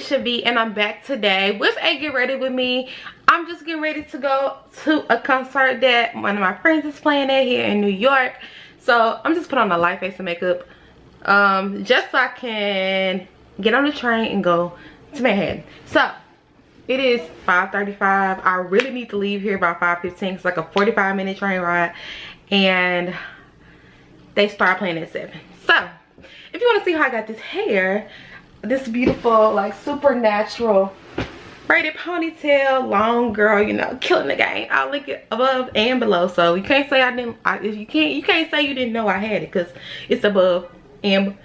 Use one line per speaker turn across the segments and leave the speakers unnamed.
Jaleisha V, and I'm back today with a get ready with me. I'm just getting ready to go to a concert that one of my friends is playing at here in New York. So I'm just putting on a light face and makeup just so I can get on the train and go to Manhattan. So it is 5:35. I really need to leave here by 5:15. It's like a 45-minute train ride, and they start playing at 7. So if you want to see how I got this hair, this beautiful, like, super natural braided ponytail, long girl, you know, killing the game. I'll link it above and below, so you can't say I didn't. You can't say you didn't know I had it, because it's above and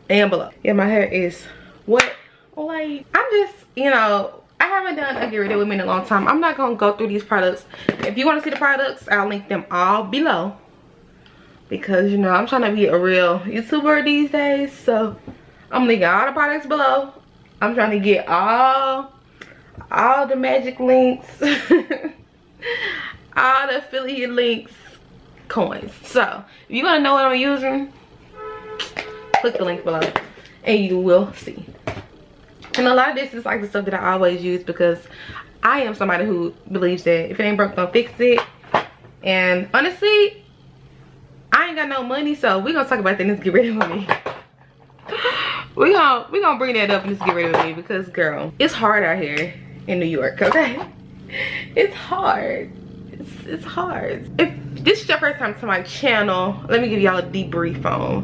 below. Yeah, my hair is wet. Like, I'm just, you know, I haven't done a get ready with me in a long time. I'm not gonna go through these products. If you want to see the products, I'll link them all below, because, you know, I'm trying to be a real YouTuber these days. So I'm linking all the products below. I'm trying to get all the magic links, all the affiliate links, coins. So if you want to know what I'm using, click the link below and you will see. And a lot of this is like the stuff that I always use, because I am somebody who believes that if it ain't broke, don't fix it. And honestly, I ain't got no money, so we're gonna talk about that in this get ready with me. we gonna bring that up in this get ready with me, because girl, it's hard out here in New York, okay? It's hard. It's hard. If this is your first time to my channel, let me give y'all a debrief on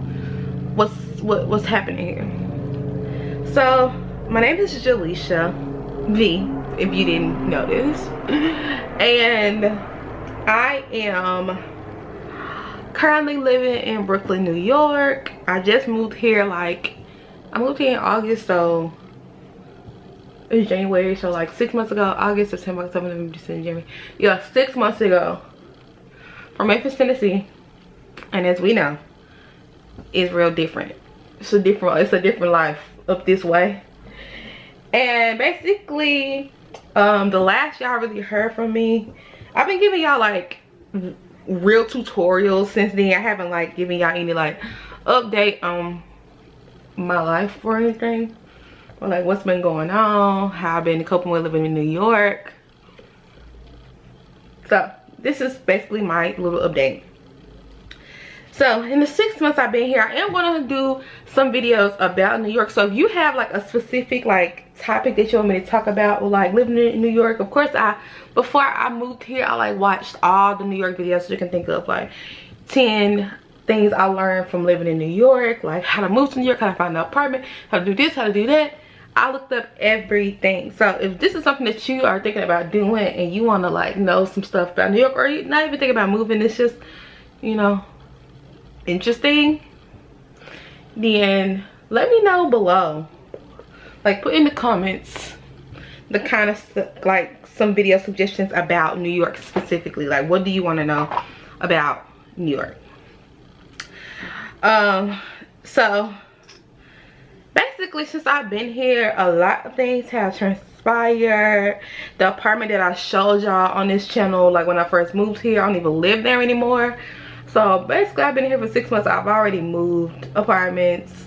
what's happening here. So my name is Jaleisha V, if you didn't notice, and I am currently living in Brooklyn, New York. I just moved here, like, I moved here in August, so it's January, so like 6 months ago. August, September, October, November, December, January. Yeah, 6 months ago, from Memphis, Tennessee. And as we know, it's real different. It's a different life up this way. And basically, the last y'all really heard from me, I've been giving y'all like real tutorials since then. I haven't like given y'all any like update on my life or anything, or like what's been going on, how I've been coping with living in New York. So this is basically my little update. So in the 6 months I've been here, I am going to do some videos about New York. So if you have like a specific like topic that you want me to talk about, or like living in New York, of course, before I moved here, I like watched all the New York videos you can think of, like 10 things I learned from living in New York, like how to move to New York, how to find an apartment, how to do this, how to do that. I looked up everything. So if this is something that you are thinking about doing and you want to like know some stuff about New York, or you're not even thinking about moving, it's just, you know, interesting, then let me know below. Like, put in the comments the kind of stuff, like some video suggestions about New York specifically. Like, what do you want to know about New York? So basically, since I've been here, a lot of things have transpired. The apartment that I showed y'all on this channel, like when I first moved here, I don't even live there anymore. So basically, I've been here for 6 months. I've already moved apartments.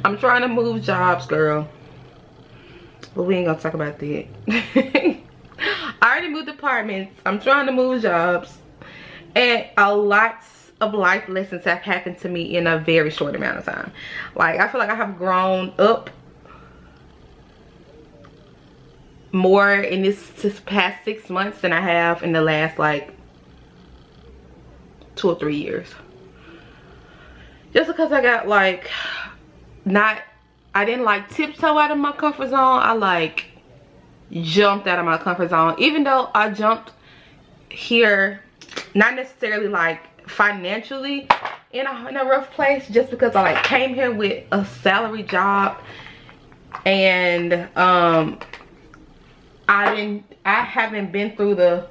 I'm trying to move jobs, girl, but we ain't gonna talk about that. I already moved apartments. I'm trying to move jobs, and a lot of life lessons have happened to me in a very short amount of time. Like, I feel like I have grown up more in this past 6 months than I have in the last like 2 or 3 years. Just because I got like I didn't like tiptoe out of my comfort zone. I like jumped out of my comfort zone. Even though I jumped here, not necessarily like financially in a rough place, just because I like came here with a salary job, and I haven't been through the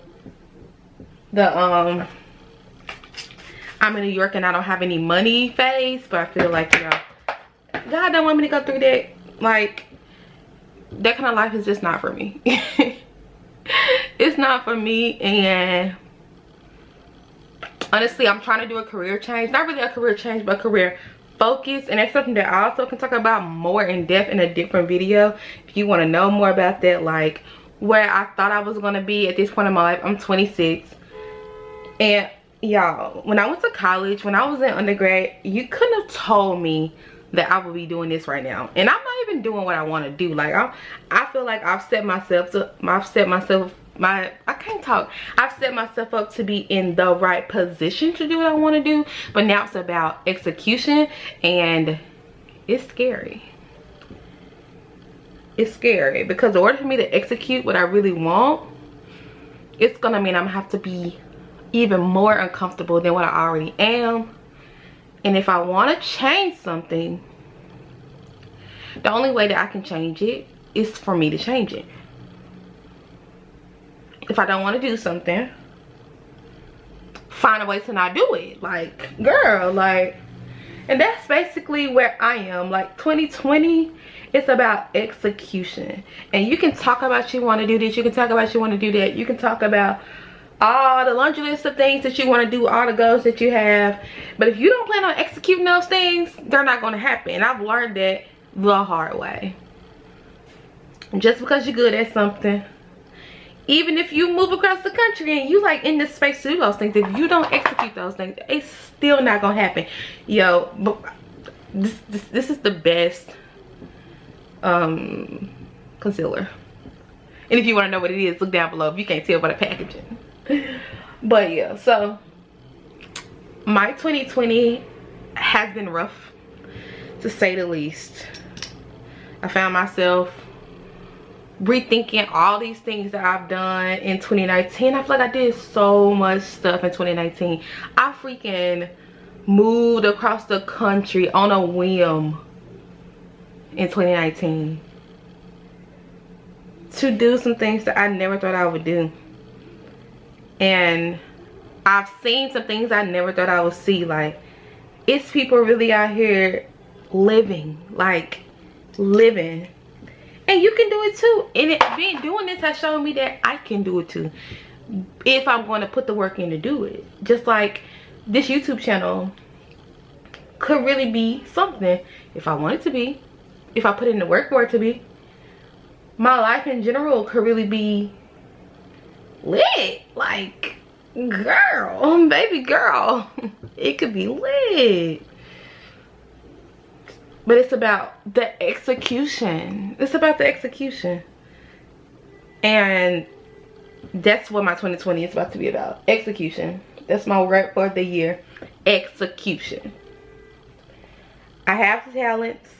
I'm in New York and I don't have any money phase. But I feel like, you know, God don't want me to go through that. Like, that kind of life is just not for me. It's not for me. And honestly, I'm trying to do a career change. Not really a career change, but a career focus, and that's something that I also can talk about more in depth in a different video. If you want to know more about that, like where I thought I was going to be at this point in my life. I'm 26, and y'all, when I went to college, when I was in undergrad, you couldn't have told me that I would be doing this right now. And I'm not even doing what I want to do. Like I feel like I've set myself up to be in the right position to do what I want to do. But now it's about execution, and it's scary. It's scary because in order for me to execute what I really want, it's gonna mean I'm gonna have to be even more uncomfortable than what I already am. And if I want to change something, the only way that I can change it is for me to change it. If I don't want to do something, find a way to not do it. Like, girl, like, and that's basically where I am. Like 2020, it's about execution. And you can talk about you want to do this, you can talk about you want to do that, you can talk about all the laundry list of things that you want to do, all the goals that you have, but if you don't plan on executing those things, they're not going to happen. And I've learned that the hard way. Just because you're good at something, even if you move across the country and you like in this space to do those things, if you don't execute those things, it's still not gonna happen. Yo, but this is the best concealer. And if you want to know what it is, look down below if you can't tell by the packaging. But yeah, so my 2020 has been rough, to say the least. I found myself rethinking all these things that I've done in 2019. I feel like I did so much stuff in 2019. I freaking moved across the country on a whim in 2019 to do some things that I never thought I would do. And I've seen some things I never thought I would see. Like, it's people really out here living, like living. And you can do it too. And doing this has shown me that I can do it too, if I'm going to put the work in to do it. Just like this YouTube channel could really be something if I want it to be, if I put in the work for it to be. My life in general could really be lit. Like, girl, baby girl, it could be lit. But it's about the execution. It's about the execution. And that's what my 2020 is about to be about. Execution. That's my word for the year. Execution. I have the talents.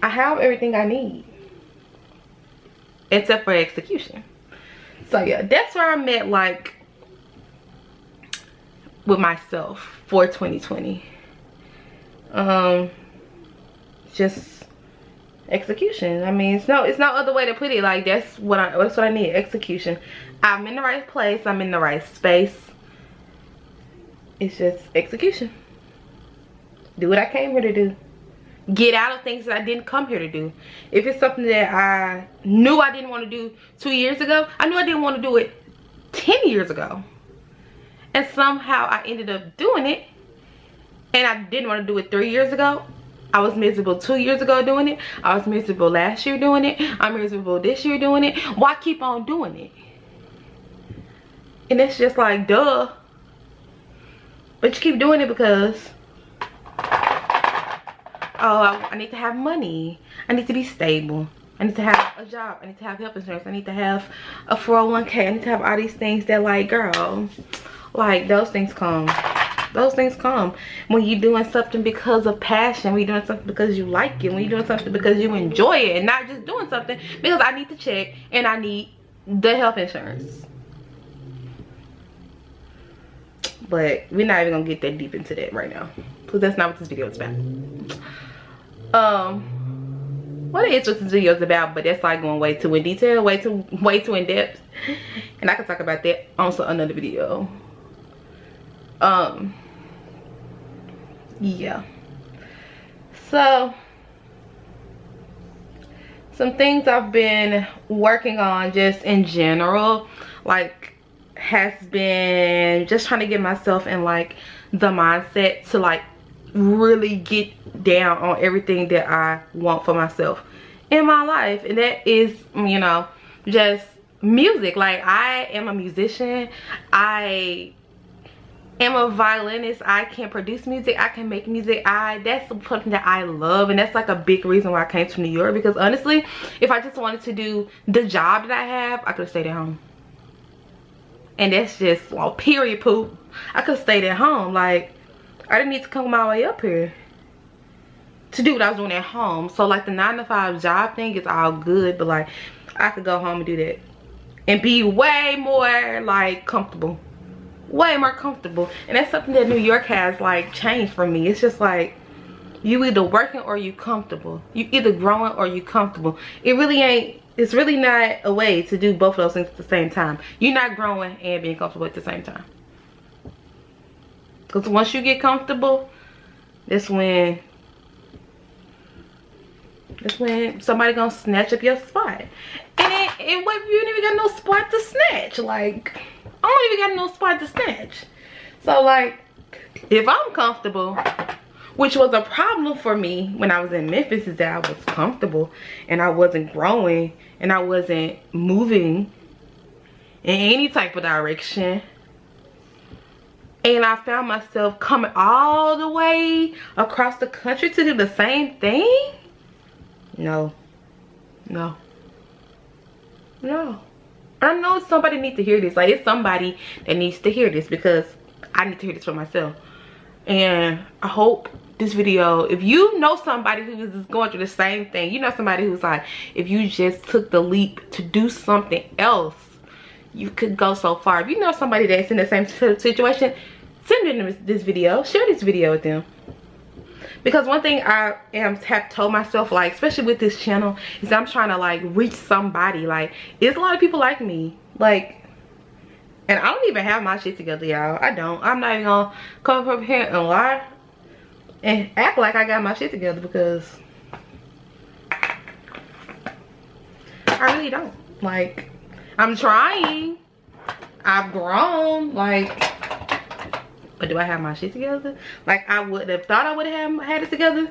I have everything I need. Except for execution. So yeah, that's where I'm at, like, with myself for 2020. Just execution. I mean, it's no other way to put it. Like, that's what I need. Execution. I'm in the right place, I'm in the right space. It's just execution. Do what I came here to do. Get out of things that I didn't come here to do. If it's something that I knew I didn't want to do 2 years ago, I knew I didn't want to do it 10 years ago, and somehow I ended up doing it. And I didn't want to do it 3 years ago. I was miserable 2 years ago doing it. I was miserable last year doing it. I'm miserable this year doing it. Why keep on doing it? And it's just like, duh. But you keep doing it because, oh, I need to have money. I need to be stable. I need to have a job. I need to have health insurance. I need to have a 401k. I need to have all these things that, like, girl, like, those things come. Those things come when you're doing something because of passion, when you're doing something because you like it, when you're doing something because you enjoy it, and not just doing something because I need the check and I need the health insurance. But we're not even gonna get that deep into that right now, because that's not what this video is about. What it is what this video is about, but that's like going way too in detail, way too in depth, and I can talk about that on another video. Yeah, so some things I've been working on just in general, like, has been just trying to get myself in, like, the mindset to, like, really get down on everything that I want for myself in my life, and that is, you know, just music. Like, I am a musician, I am a violinist, I can produce music, I can make music. That's something that I love, and that's like a big reason why I came to New York, because honestly, if I just wanted to do the job that I have, I could have stayed at home. And that's just, well, period, poop. I could have stayed at home. Like, I didn't need to come my way up here to do what I was doing at home. So like the 9-to-5 job thing is all good, but like I could go home and do that and be way more like comfortable, way more comfortable. And that's something that New York has like changed for me. It's just like, you either working or you comfortable. You either growing or you comfortable. It really ain't, it's really not a way to do both of those things at the same time. You're not growing and being comfortable at the same time. Because once you get comfortable, that's when somebody gonna snatch up your spot. And you ain't even got no spot to snatch. Like, I don't even got no spot to snatch. So like, if I'm comfortable, which was a problem for me when I was in Memphis, is that I was comfortable and I wasn't growing and I wasn't moving in any type of direction. And I found myself coming all the way across the country to do the same thing. No. I know somebody needs to hear this. Like, it's somebody that needs to hear this, because I need to hear this for myself. And I hope this video, if you know somebody who is going through the same thing, you know somebody who's like, if you just took the leap to do something else, you could go so far. If you know somebody that's in the same situation, send them this video, share this video with them. Because one thing I have told myself, like, especially with this channel, is I'm trying to like reach somebody. Like, there's a lot of people like me, like, and I don't even have my shit together, y'all. I don't. I'm not even gonna come up here and lie and act like I got my shit together, because I really don't. Like, I'm trying, I've grown, like, but do I have my shit together like I would have thought I would have had it together?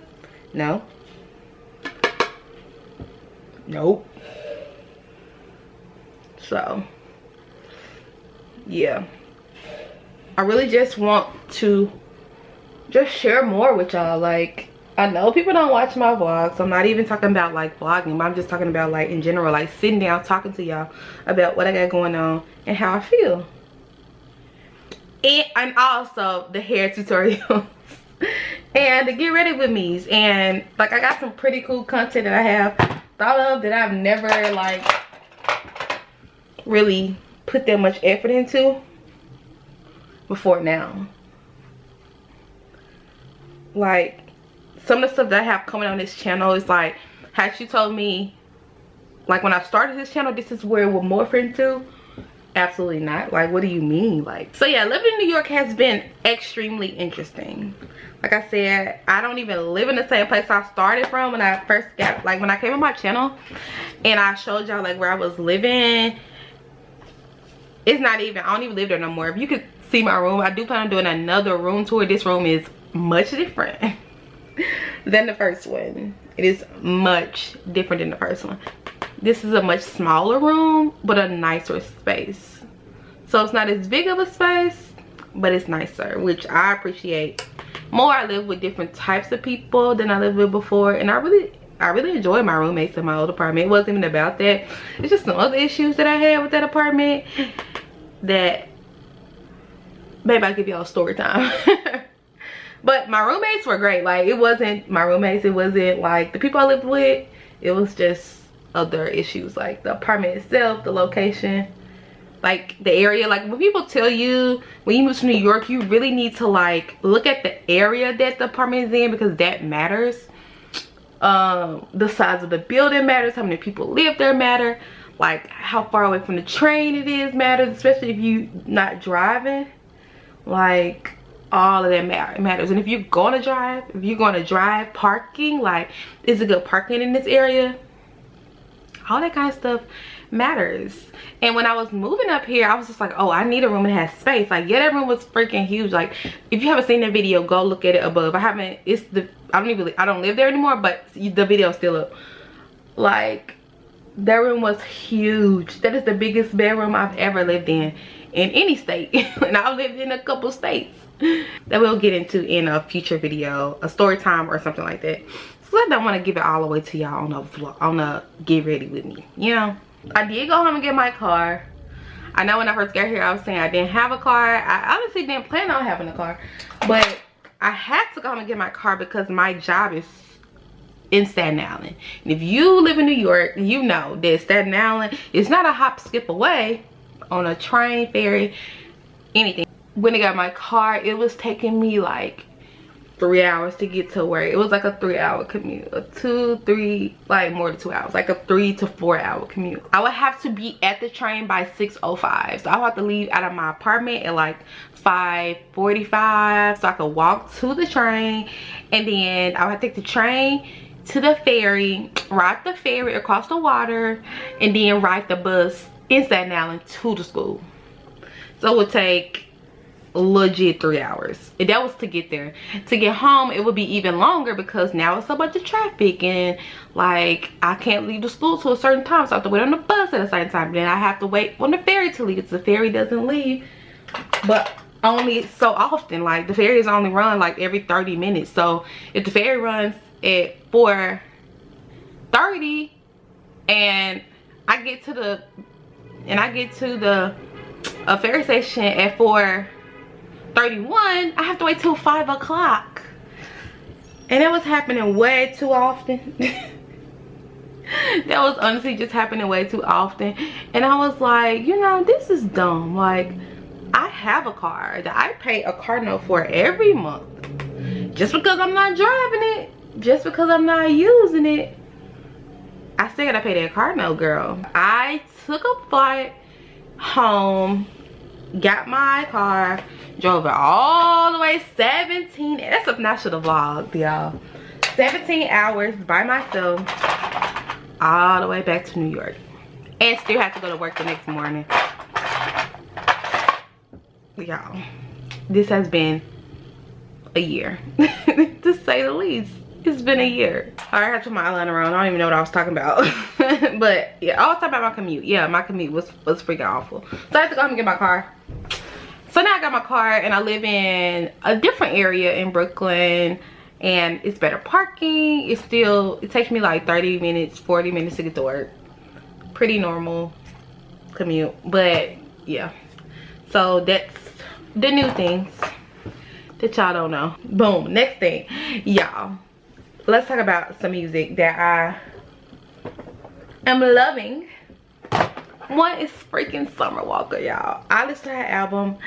No. Nope. So yeah, I really just want to just share more with y'all. Like, I know people don't watch my vlogs. I'm not even talking about like vlogging, but I'm just talking about like in general, like sitting down talking to y'all about what I got going on and how I feel. And also the hair tutorials and the get ready with me's. And like, I got some pretty cool content that I have thought of that I've never like really put that much effort into before now. Like, some of the stuff that I have coming on this channel is like, had she told me like when I started this channel this is where it will morph into, absolutely not. Like, what do you mean? Like, so yeah, living in New York has been extremely interesting. Like I said, I don't even live in the same place I started from when I first got, like, when I came on my channel and I showed y'all like where I was living. It's not even, I don't even live there no more. If you could see my room, I do plan on doing another room tour. This room is much different than the first one. It is much different than the first one. This is a much smaller room, but a nicer space. So it's not as big of a space, but it's nicer, which I appreciate more. I live with different types of people than I lived with before, and I really enjoy my roommates in my old apartment. It wasn't even about that. It's just some other issues that I had with that apartment that maybe I'll give y'all story time. But my roommates were great. Like, it wasn't my roommates, it wasn't like the people I lived with, it was just other issues, like the apartment itself, the location, like the area. Like, when people tell you when you move to New York, you really need to like look at the area that the apartment is in, because that matters. The size of the building matters, how many people live there matter, like how far away from the train it is matters, especially if you not driving. Like, all of that matters. And if you're going to drive, parking, like, is it good parking in this area? All that kind of stuff matters. And when I was moving up here, I was just like, oh, I need a room that has space. Like, yeah, that room was freaking huge. Like, if you haven't seen the video, go look at it above. I don't live there anymore, but the video's still up. Like, that room was huge. That is the biggest bedroom I've ever lived in any state. And I've lived in a couple states that we'll get into in a future video, a story time or something like that. So I don't want to give it all the way to y'all on a vlog, on a get ready with me, you know. I did go home and get my car. I know when I first got here, I was saying I didn't have a car. I honestly didn't plan on having a car, but I had to go home and get my car because my job is in Staten Island. And if you live in New York, you know that Staten Island is not a hop skip away on a train, ferry, anything. When I got my car, it was taking me like 3 hours to get to work. It was like a 3-hour commute, like more than 2 hours, like a 3 to 4 hour commute. I would have to be at the train by 6:05, so I would have to leave out of my apartment at like 5:45 so I could walk to the train, and then I would have to take the train to the ferry, ride the ferry across the water, and then ride the bus in Staten Island to the school. So it would take legit 3 hours, and that was to get there. To get home, it would be even longer because now it's a bunch of traffic, and like I can't leave the school till a certain time, so I have to wait on the bus at a certain time. Then I have to wait on the ferry to leave because the ferry doesn't leave but only so often. Like the ferries only run like every 30 minutes, so if the ferry runs at 4:30 and I get to the ferry station at 4:31, I have to wait till 5 o'clock. And that was happening way too often. That was honestly just happening way too often. And I was like, you know, this is dumb. Like, I have a car that I pay a car note for every month. Just because I'm not driving it, just because I'm not using it, I still gotta pay that car note, girl. I took a flight home, got my car, drove it all the way 17, that's something I should have vlogged, y'all. 17 hours by myself all the way back to New York, and still have to go to work the next morning. Y'all, this has been a year to say the least. It's been a year. All right, I have to put my eyeliner on. I don't even know what I was talking about. But yeah, I was talking about my commute. Yeah, my commute was freaking awful. So I had to go home and get my car. So now I got my car and I live in a different area in Brooklyn, and it's better parking. It takes me like 30 minutes, 40 minutes to get to work. Pretty normal commute, but yeah. So that's the new things that y'all don't know. Boom, next thing, y'all. Let's talk about some music that I am loving. One is freaking Summer Walker, y'all. I listen to her album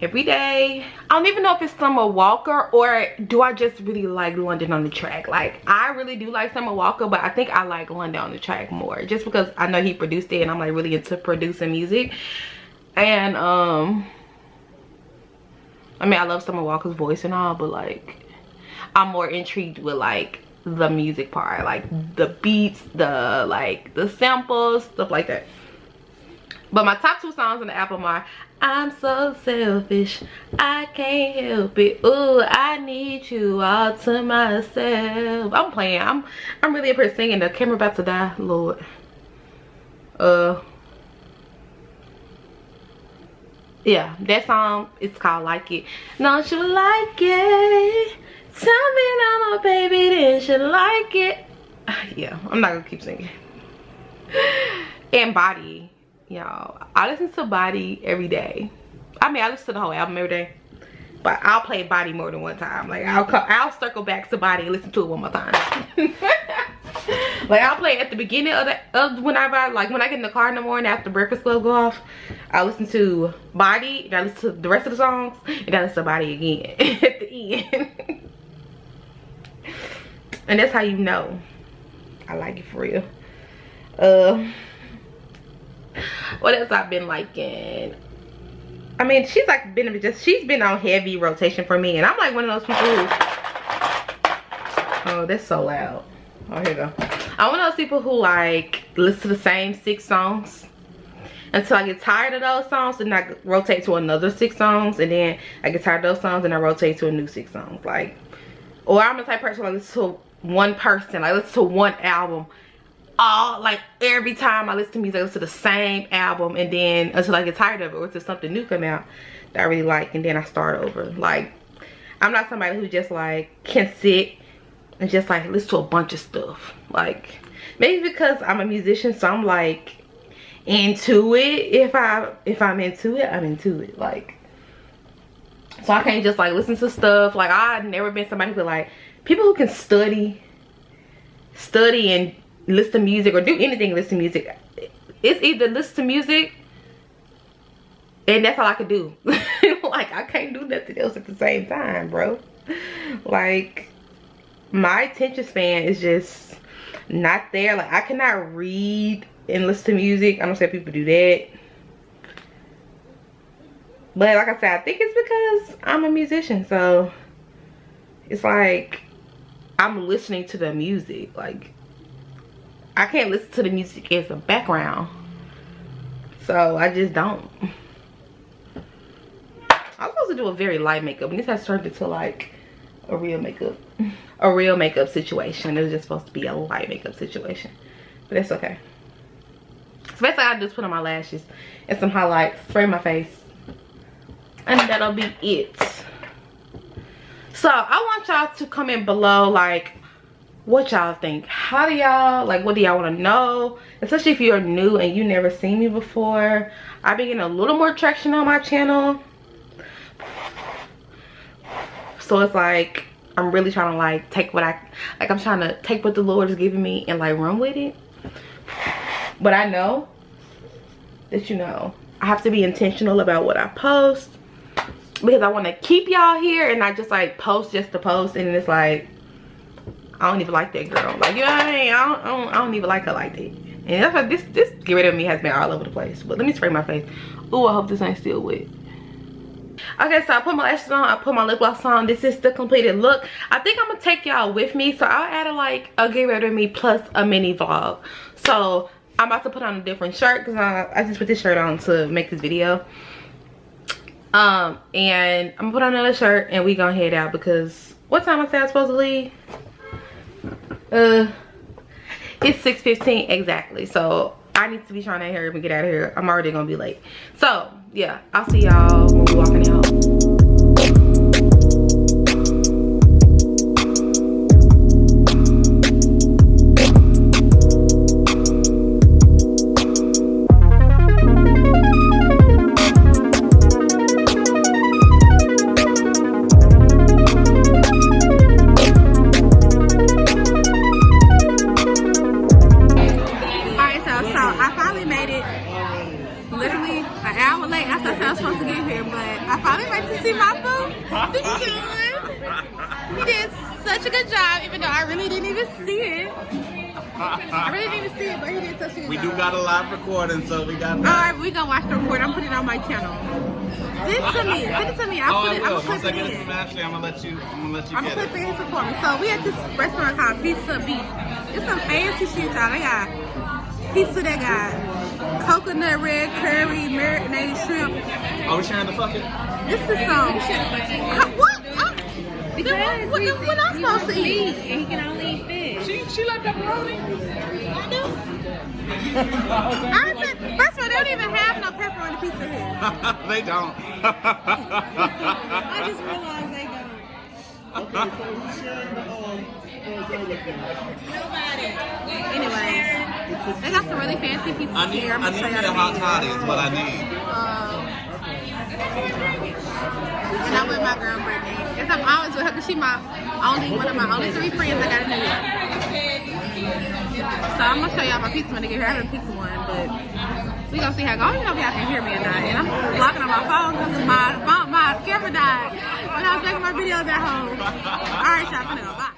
every day. I don't even know if it's Summer Walker or do I just really like London on the Track. Like, I really do like Summer Walker, but I think I like London on the Track more, just because I know he produced it and I'm like really into producing music. And I mean, I love Summer Walker's voice and all, but like I'm more intrigued with like the music part, like the beats, the samples, stuff like that. But my top 2 songs on the album are I'm So Selfish, I Can't Help It, Ooh, I Need You All to Myself. I'm playing, I'm really up here singing. The camera about to die, Lord. Yeah, that song is called Like It. Don't you like it? Tell me now, my baby, then you like it. Yeah, I'm not gonna keep singing. And Body, y'all. I listen to Body every day. I mean, I listen to the whole album every day, but I'll play Body more than one time. Like, I'll circle back to Body and listen to it one more time. Like, I'll play at the beginning of whenever when I get in the car in the morning after Breakfast Club go off. I listen to Body, and I listen to the rest of the songs, and I listen to Body again at the end. And that's how you know I like it for real. What else I've been liking? I mean, she's been on heavy rotation for me, and I'm like one of those people who, oh, that's so loud. Oh, here we go. I'm one of those people who like listen to the same 6 songs until I get tired of those songs, and I rotate to another 6 songs, and then I get tired of those songs and I rotate to a new 6 songs. Like, or I'm the type of person like listen to one person, like listen to one album all, like every time I listen to music I listen to the same album, and then until I get tired of it or until something new come out that I really like, and then I start over. Like, I'm not somebody who just like can sit and just like listen to a bunch of stuff. Like, maybe because I'm a musician, so I'm like into it. If I'm into it, I'm into it. Like, so I can't just like listen to stuff. Like, I've never been somebody who like, people who can study and listen to music or do anything, listen to music. It's either listen to music and that's all I can do. Like, I can't do nothing else at the same time, bro. Like, my attention span is just not there. Like, I cannot read and listen to music. I don't say people do that, but like I said, I think it's because I'm a musician, so it's like I'm listening to the music. Like, I can't listen to the music as a background, so I just don't. I was supposed to do a very light makeup, and this has turned into like a real makeup situation. It was just supposed to be a light makeup situation, but that's okay. So basically, I just put on my lashes and some highlights, spray my face, and that'll be it. So I want y'all to comment below, like, what y'all think. How do y'all, like, what do y'all want to know? Especially if you're new and you never seen me before. I've been getting a little more traction on my channel, so it's like I'm really trying to like take what I'm trying to take what the Lord is giving me and like run with it. But I know that, you know, I have to be intentional about what I post, because I want to keep y'all here and not just like post just to post, and it's like I don't even like that girl. Like, you know what I mean? I don't even like her like that. And that's why this get rid of me has been all over the place. But let me spray my face. Ooh, I hope this ain't still wet. Okay, so I put my lashes on, I put my lip gloss on. This is the completed look. I think I'm gonna take y'all with me, so I'll add a get rid of me plus a mini vlog. So I'm about to put on a different shirt because I just put this shirt on to make this video. And I'm gonna put on another shirt and we gonna head out, because what time I say I'm supposed to leave? It's 6:15 exactly, so I need to be trying to hurry up and get out of here. I'm already gonna be late. So yeah, I'll see y'all when we're walking out. He did such a good job, even though I really didn't even see it. I really didn't even see it, but he did such a good job.
We do got a live recording, so we got that.
Alright, we gonna watch the recording. I'm putting it on my channel. Send it to me. Send it to me. I'll put it.
Once I get it from Ashley, I'm gonna let you
I'm
get
gonna put it for me. So we at this restaurant called Pizza Beef. It's some fancy shit, y'all. They got pizza, they got coconut red curry, marinated shrimp.
Are we sharing the bucket?
This is some what? Because what I'm supposed to eat?
And he can only eat fish.
She like pepperoni?
I do. I said, first of all, they don't even have no pepper on the pizza here.
They don't.
I just realized they don't.
Okay, so who's sharing the
Nobody.
Anyway, they got some really fancy pizzas
I need
here.
me a hot toddy is what I need.
And I'm with my girl Brittany. And I'm always with her because she's one of my only 3 friends I got in New York. So I'm gonna show y'all my pizza when I get here. I haven't picked one, but we gonna see how it goes. I don't know if y'all can hear me or not. And I'm locking on my phone because my camera died when I was making my videos at home. Alright, y'all, I'm gonna go. Bye.